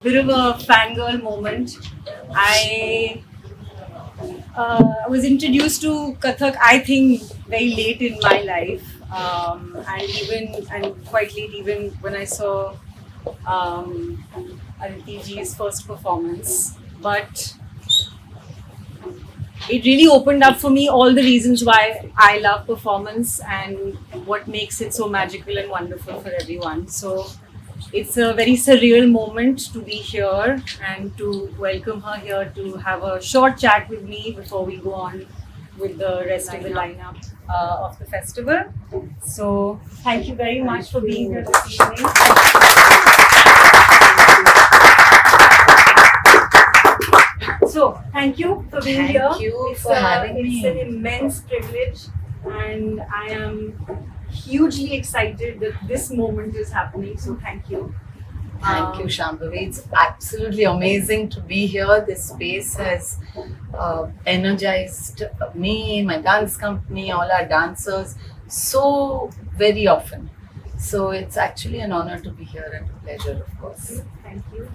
Bit of a fangirl moment. I was introduced to Kathak, I think, very late in my life, and quite late even when I saw um, Aditi ji's first performance. But it really opened up for me all the reasons why I love performance and what makes it so magical and wonderful for everyone. So it's a very surreal moment to be here and to welcome her here to have a short chat with me before we go on with the rest of the lineup of the festival. So thank you very much for being here this evening. So, thank you for being here. Thank you for having me. It's an immense privilege, and I am hugely excited that this moment is happening. So, thank you. Thank you, Shambhavi. It's absolutely amazing to be here. This space has energized me, my dance company, all our dancers so very often. So it's actually an honor to be here and a pleasure, of course. Thank you.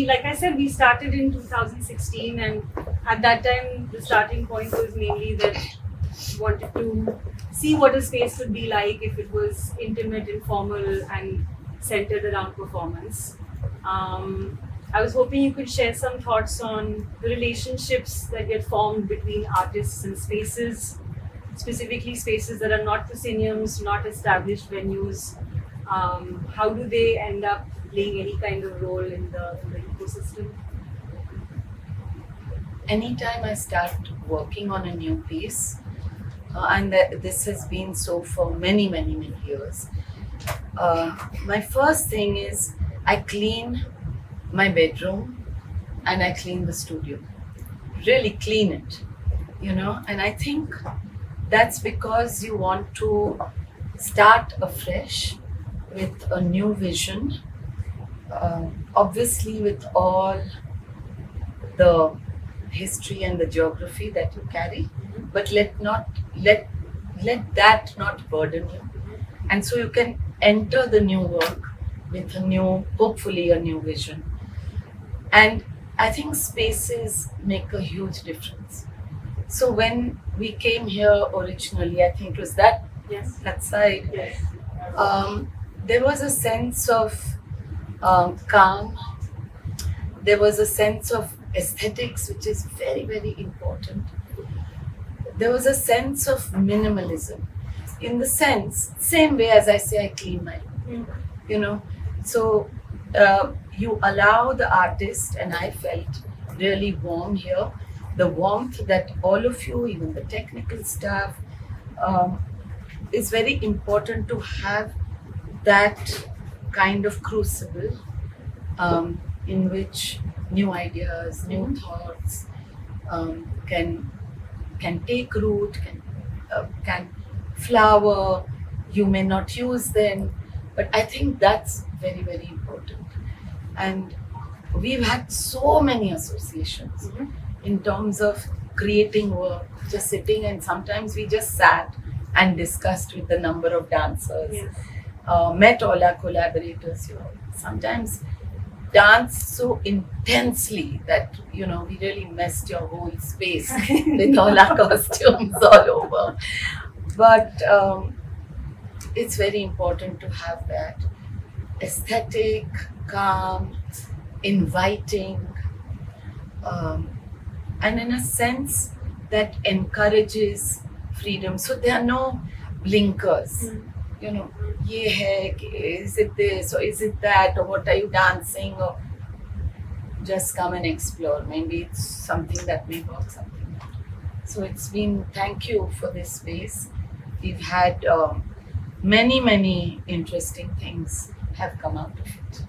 Like I said, we started in 2016, and at that time, the starting point was mainly that we wanted to see what a space could be like if it was intimate, informal, and centered around performance. I was hoping you could share some thoughts on the relationships that get formed between artists and spaces, specifically spaces that are not prosceniums, not established venues. How do they end up playing any kind of role in the ecosystem? Anytime I start working on a new piece, and this has been so for many, many, many years, my first thing is I clean my bedroom and I clean the studio. Really clean it, and I think that's because you want to start afresh with a new vision, obviously with all the history and the geography that you carry, but let that not burden you, and so you can enter the new work with hopefully a new vision. And I think spaces make a huge difference. So when we came here originally, I think it was that side. Yes. There was a sense of calm. There was a sense of aesthetics, which is very, very important. There was a sense of minimalism, in the sense, same way as I say I clean my room, So you allow the artist, and I felt really warm here. The warmth that all of you, even the technical staff, is very important to have that kind of crucible in which new ideas, new thoughts can take root, can flower. You may not use them, but I think that's very, very important. And we've had so many associations in terms of creating work, just sitting, and sometimes we just sat and discussed with the number of dancers. Yes. Met all our collaborators, sometimes dance so intensely that we really messed your whole space with all our costumes all over. But it's very important to have that aesthetic, calm, inviting, and in a sense that encourages freedom. So there are no blinkers. Ye hai, is it this or is it that, or what are you dancing, or just come and explore. Maybe it's something that may work, something not. So it's been, thank you for this space. We've had many, many interesting things have come out of it.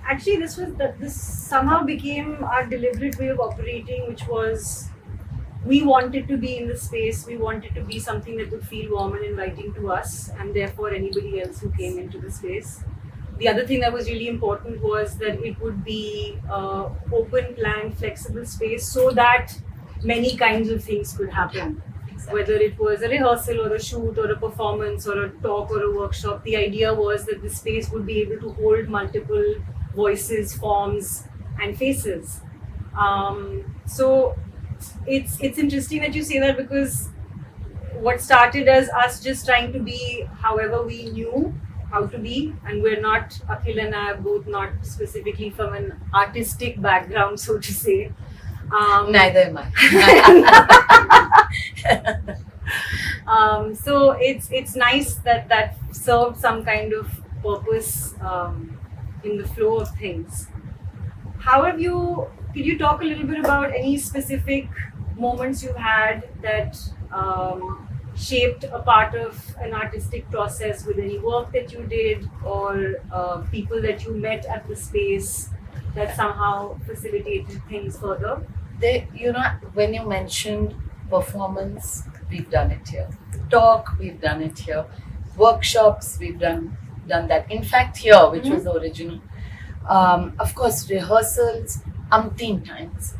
Actually, this somehow became our deliberate way of operating, which was we wanted to be in the space. We wanted to be something that would feel warm and inviting to us, and therefore anybody else who came into the space. The other thing that was really important was that it would be open, planned, flexible space, so that many kinds of things could happen. whether it was a rehearsal or a shoot or a performance or a talk or a workshop, the idea was that the space would be able to hold multiple voices, forms, and faces. So it's interesting that you say that, because what started as us just trying to be however we knew how to be, and we're not, Akhil and I are both not specifically from an artistic background, so to say. Neither am I. So it's nice that served some kind of purpose in the flow of things. Could you talk a little bit about any specific moments you had that shaped a part of an artistic process with any work that you did, or people that you met at the space that somehow facilitated things further? When you mentioned performance, we've done it here. Talk, we've done it here. Workshops, we've done that. In fact, here, which was the original. Of course, rehearsals, umpteen times.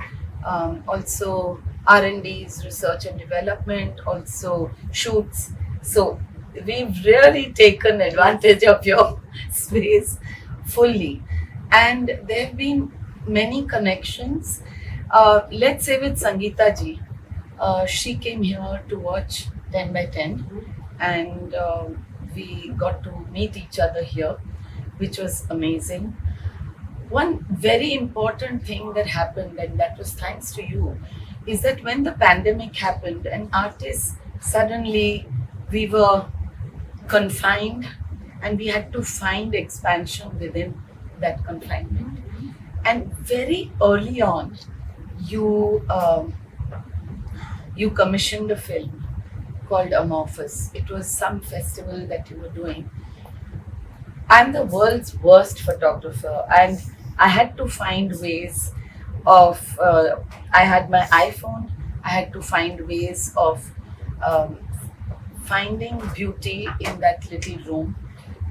Also, R&Ds, research and development, also shoots. So we've really taken advantage of your space fully. And there have been many connections. Let's say with Sangeeta ji, she came here to watch 10 by 10, and we got to meet each other here, which was amazing. One very important thing that happened, and that was thanks to you, is that when the pandemic happened and artists suddenly, we were confined and we had to find expansion within that confinement. And very early on, you commissioned a film called Amorphous. It was some festival that you were doing. I'm the world's worst photographer, and I had to find ways of, I had my iPhone, I had to find ways of finding beauty in that little room,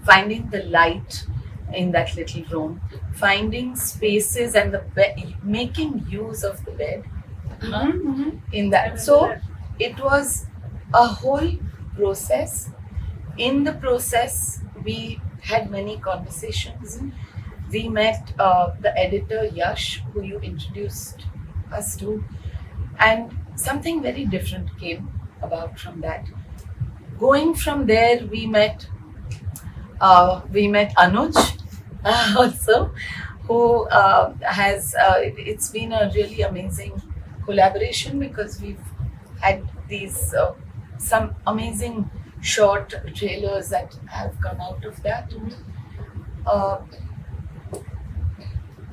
finding the light in that little room, finding spaces and the bed, making use of the bed in that. So it was a whole process. In the process, we had many conversations. We met the editor Yash, who you introduced us to, and something very different came about from that. Going from there, we met Anuj also, who has. It's been a really amazing collaboration, because we've had these some amazing short trailers that have come out of that.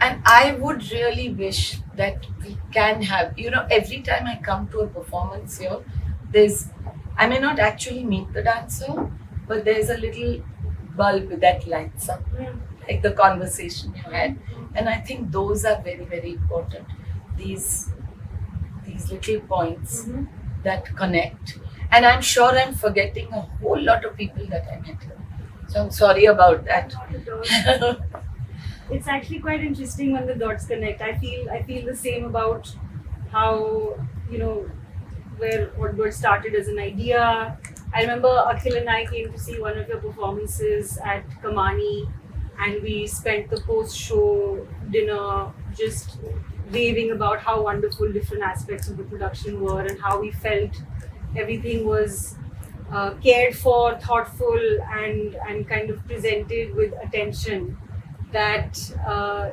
And I would really wish that we can have, every time I come to a performance here, I may not actually meet the dancer, but there's a little bulb that lights up, like the conversation you had. And I think those are very, very important. These little points that connect. And I'm sure I'm forgetting a whole lot of people that I met here. So I'm sorry about that. It's actually quite interesting when the dots connect. I feel the same about how, where Oddbird started as an idea. I remember Akhil and I came to see one of your performances at Kamani, and we spent the post-show dinner just raving about how wonderful different aspects of the production were, and how we felt everything was cared for, thoughtful, and kind of presented with attention that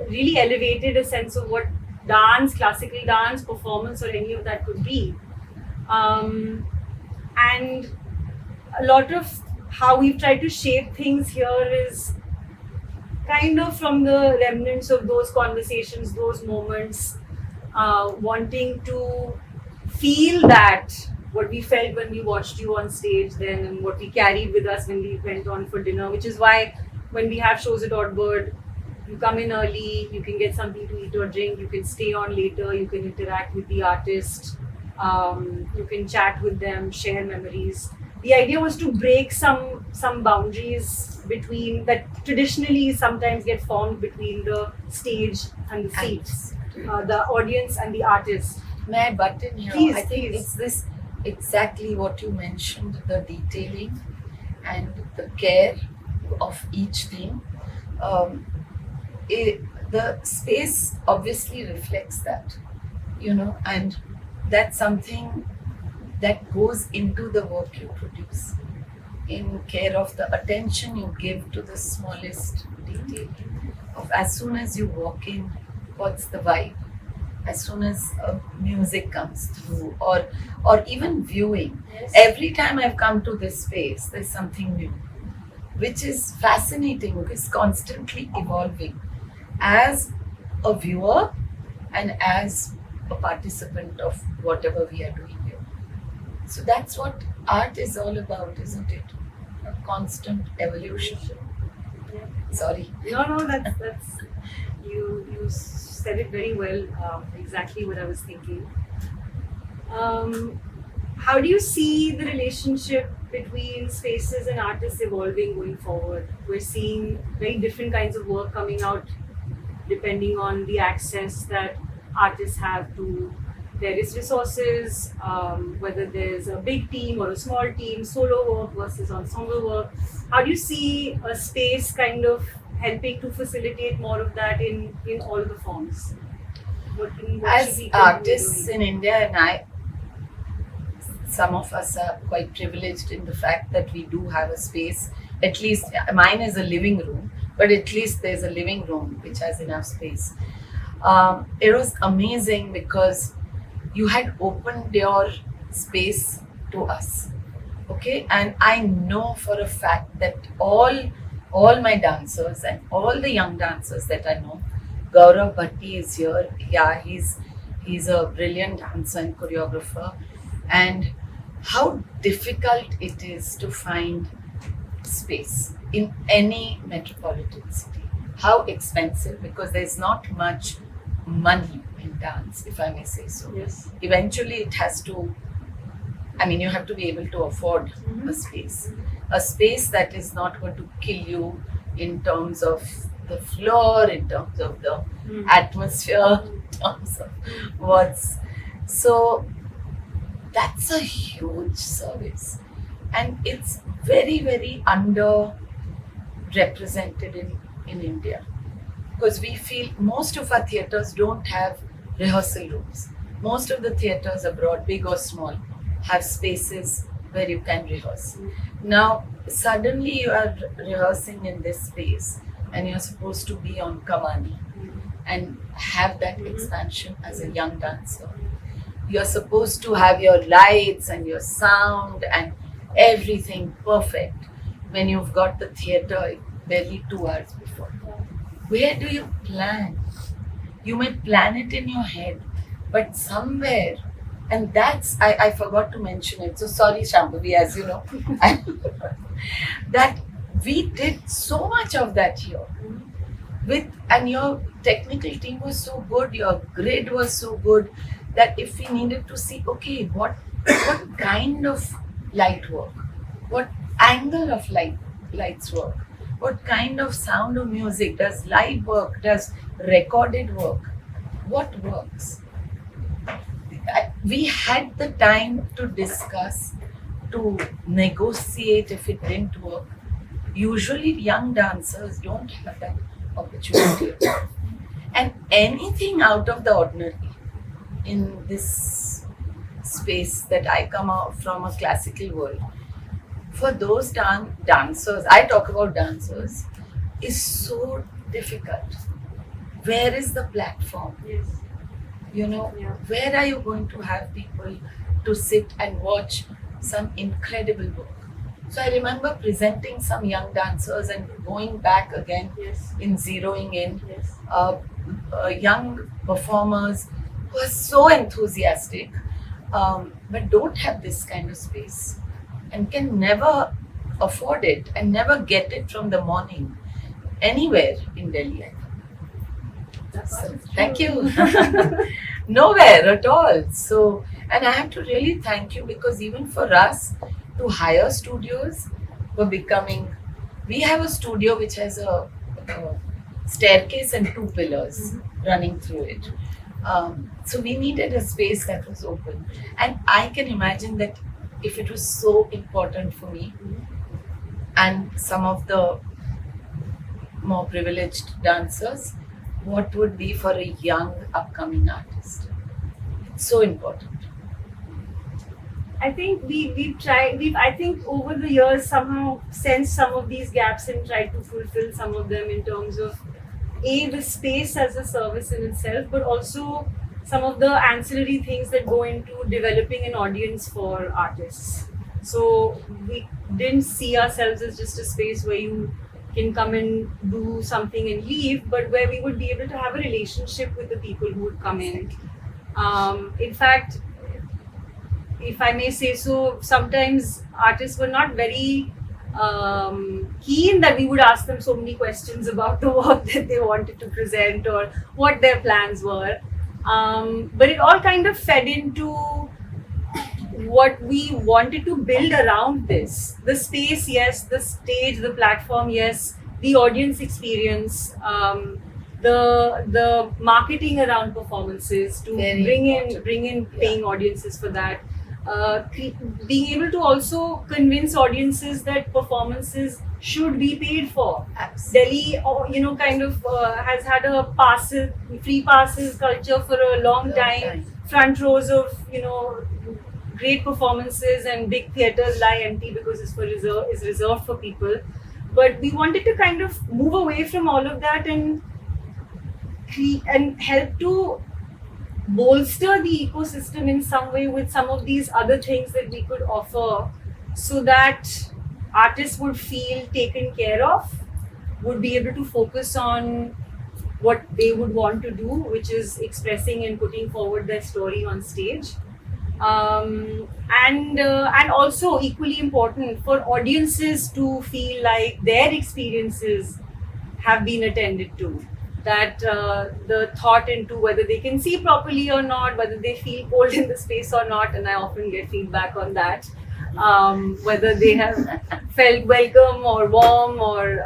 really elevated a sense of what dance, classical dance, performance, or any of that could be. And a lot of how we've tried to shape things here is kind of from the remnants of those conversations, those moments, wanting to feel that what we felt when we watched you on stage then, and what we carried with us when we went on for dinner, which is why when we have shows at Oddbird, you come in early, you can get something to eat or drink, you can stay on later, you can interact with the artist, you can chat with them, share memories. The idea was to break some boundaries between that traditionally sometimes get formed between the stage and the seats, the audience and the artist. May I butt in here? Please, I think please. it's this exactly what you mentioned, the detailing and the care of each theme. Um, the space obviously reflects that, and that's something that goes into the work you produce, in care of the attention you give to the smallest detail. Of as soon as you walk in, what's the vibe? As soon as music comes through, or even viewing. Yes. Every time I've come to this space, there's something new, which is fascinating because constantly evolving as a viewer and as a participant of whatever we are doing here. So that's what art is all about, isn't it? A constant evolution. Yeah. Sorry. No, that's you said it very well. Exactly what I was thinking. How do you see the relationship between spaces and artists evolving going forward? We're seeing very different kinds of work coming out depending on the access that artists have to various resources, whether there's a big team or a small team, solo work versus ensemble work. How do you see a space kind of helping to facilitate more of that in all the forms? What should As we continue artists doing? in India, and some of us are quite privileged in the fact that we do have a space. At least mine is a living room, but at least there's a living room which has enough space. It was amazing because you had opened your space to us, okay, and I know for a fact that all my dancers and all the young dancers that I know, Gaurav Bhatti is here. Yeah, he's a brilliant dancer and choreographer, and how difficult it is to find space in any metropolitan city. How expensive, because there's not much money in dance, if I may say so. Yes. Eventually, it has to, I mean, you have to be able to afford Mhm. a space that is not going to kill you in terms of the floor, in terms of the Mm. atmosphere, in terms of what's. So that's a huge service, and it's very, very underrepresented in India, because we feel most of our theatres don't have rehearsal rooms. Most of the theatres abroad, big or small, have spaces where you can rehearse. Now, suddenly you are rehearsing in this space and you're supposed to be on Kamani and have that expansion as a young dancer. You're supposed to have your lights and your sound and everything perfect when you've got the theatre barely 2 hours before. Where do you plan? You may plan it in your head, but somewhere, and that's, I forgot to mention it. So sorry, Shambhavi, as you know, that we did so much of that here. And your technical team was so good, your grid was so good, that if we needed to see, okay, what kind of light work, what angle of lights work, what kind of sound of music, does live work, does recorded work, what works. We had the time to discuss, to negotiate if it didn't work. Usually young dancers don't have that opportunity. And anything out of the ordinary in this space that I come out from, a classical world, for those dancers, I talk about dancers, is so difficult. Where is the platform? Yes. Yeah. Where are you going to have people to sit and watch some incredible work? So I remember presenting some young dancers and going back again Yes. in zeroing in Yes. young performers who are so enthusiastic, but don't have this kind of space and can never afford it and never get it from the morning anywhere in Delhi. I think. So, thank you. Nowhere at all. So, and I have to really thank you, because even for us to hire studios, we have a studio which has a staircase and 2 pillars running through it. So we needed a space that was open. And I can imagine that if it was so important for me and some of the more privileged dancers, what would be for a young upcoming artist? It's so important. I think we've tried. I think over the years somehow sensed some of these gaps and tried to fulfill some of them in terms of the space as a service in itself, but also some of the ancillary things that go into developing an audience for artists. So we didn't see ourselves as just a space where you can come and do something and leave, but where we would be able to have a relationship with the people who would come in. In fact, if I may say so, sometimes artists were not very keen that we would ask them so many questions about the work that they wanted to present or what their plans were. But it all kind of fed into what we wanted to build around this. The space, yes, the stage, the platform, yes, the audience experience, the marketing around performances to Very bring important. in paying audiences for that. Being able to also convince audiences that performances should be paid for. Absolutely. Delhi, kind of has had a free passes culture for a long time. Front rows of great performances and big theaters lie empty because it's reserved for people. But we wanted to kind of move away from all of that and help to bolster the ecosystem in some way with some of these other things that we could offer, so that artists would feel taken care of, would be able to focus on what they would want to do, which is expressing and putting forward their story on stage. And also equally important for audiences to feel like their experiences have been attended to, that the thought into whether they can see properly or not, whether they feel cold in the space or not, and I often get feedback on that, whether they have felt welcome or warm or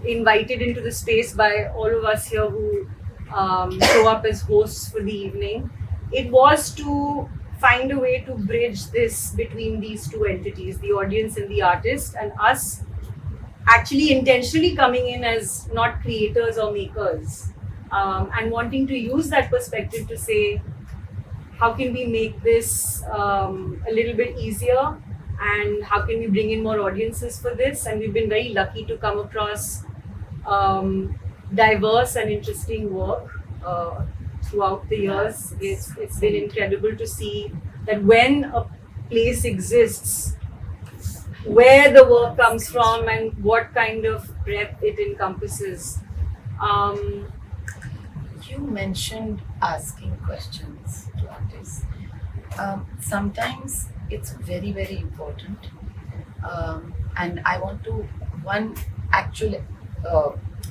invited into the space by all of us here who show up as hosts for the evening. It was to find a way to bridge this between these two entities, the audience and the artist, and us actually intentionally coming in as not creators or makers, and wanting to use that perspective to say, how can we make this a little bit easier, and how can we bring in more audiences for this? And we've been very lucky to come across diverse and interesting work throughout the years. It's been incredible to see that when a place exists, where the work comes from and what kind of breadth it encompasses. You mentioned asking questions to artists. Sometimes it's very, very important. And I want to, one actual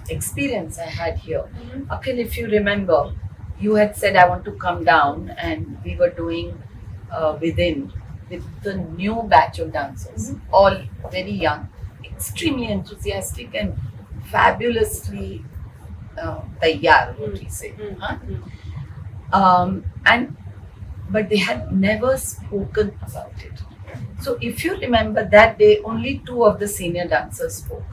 experience I had here. Akhil, if you remember, you had said, I want to come down, and we were doing within with the new batch of dancers, all very young, extremely enthusiastic and fabulously tayyar, what we say. But they had never spoken about it. So if you remember that day, only 2 of the senior dancers spoke.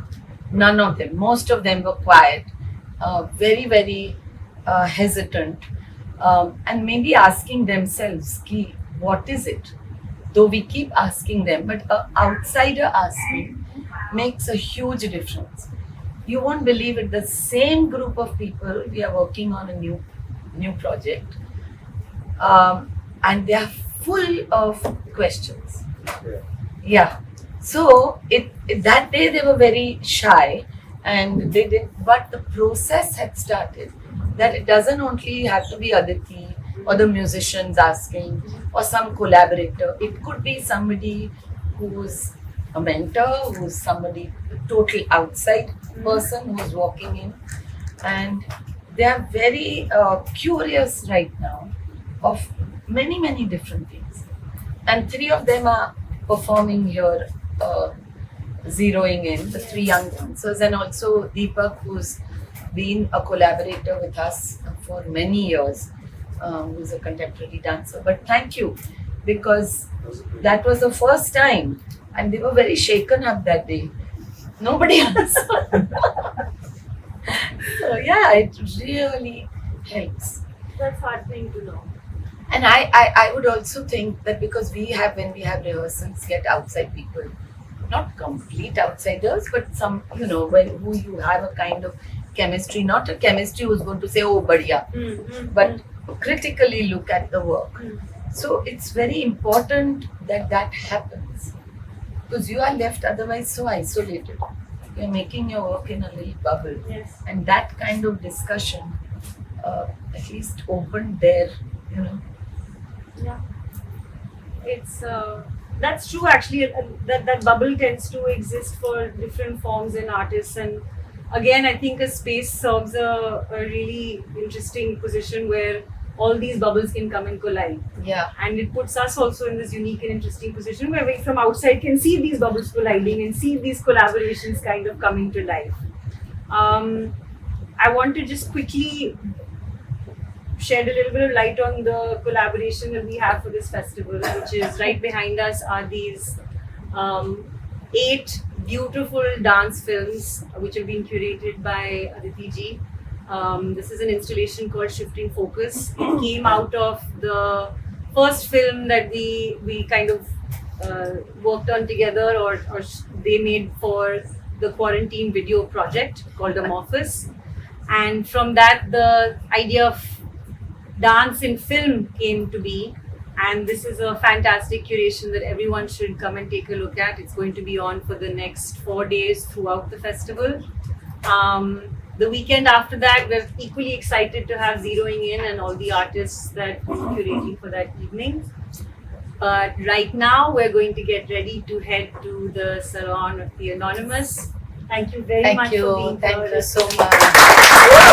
None of them. Most of them were quiet, very, very hesitant, and maybe asking themselves, Ki, what is it? Though we keep asking them, but an outsider asking makes a huge difference. You won't believe it. The same group of people, we are working on a new project, and they are full of questions. Yeah. So that day they were very shy, and they did, but the process had started. That it doesn't only have to be Aditi or the musicians asking or some collaborator. It could be somebody who's a mentor, who's somebody total outside person who's walking in, and they are very curious right now of many, many different things. And 3 of them are performing here, zeroing in, the 3 young dancers, and also Deepak, who's been a collaborator with us for many years, who's a contemporary dancer. But thank you, because that was the first time, and they were very shaken up that day. Nobody answered. So yeah, it really helps. That's heartening to know. And I would also think that because when we have rehearsals, get outside people, not complete outsiders, but some, who you have a kind of chemistry, not a chemistry who's going to say, oh, badhiya, but critically look at the work. So it's very important that that happens, because you are left otherwise so isolated. You're making your work in a little bubble. Yes. And that kind of discussion at least opened there, Yeah. It's that's true actually. That bubble tends to exist for different forms and artists, and again I think a space serves a really interesting position where all these bubbles can come and collide, Yeah. and it puts us also in this unique and interesting position where we from outside can see these bubbles colliding and see these collaborations kind of coming to life. I want to just quickly shed a little bit of light on the collaboration that we have for this festival, which is right behind us are these 8 beautiful dance films which have been curated by Aditi ji. This is an installation called Shifting Focus. It came out of the first film that we kind of worked on together, or they made for the quarantine video project called Amorphous. And from that, the idea of dance in film came to be, and this is a fantastic curation that everyone should come and take a look at. It's going to be on for the next 4 days throughout the festival. The weekend after that, we're equally excited to have Zeroing In and all the artists that we're curating for that evening. But right now, we're going to get ready to head to the salon of the Anonymous. Thank you very much for being here. Thank you so much.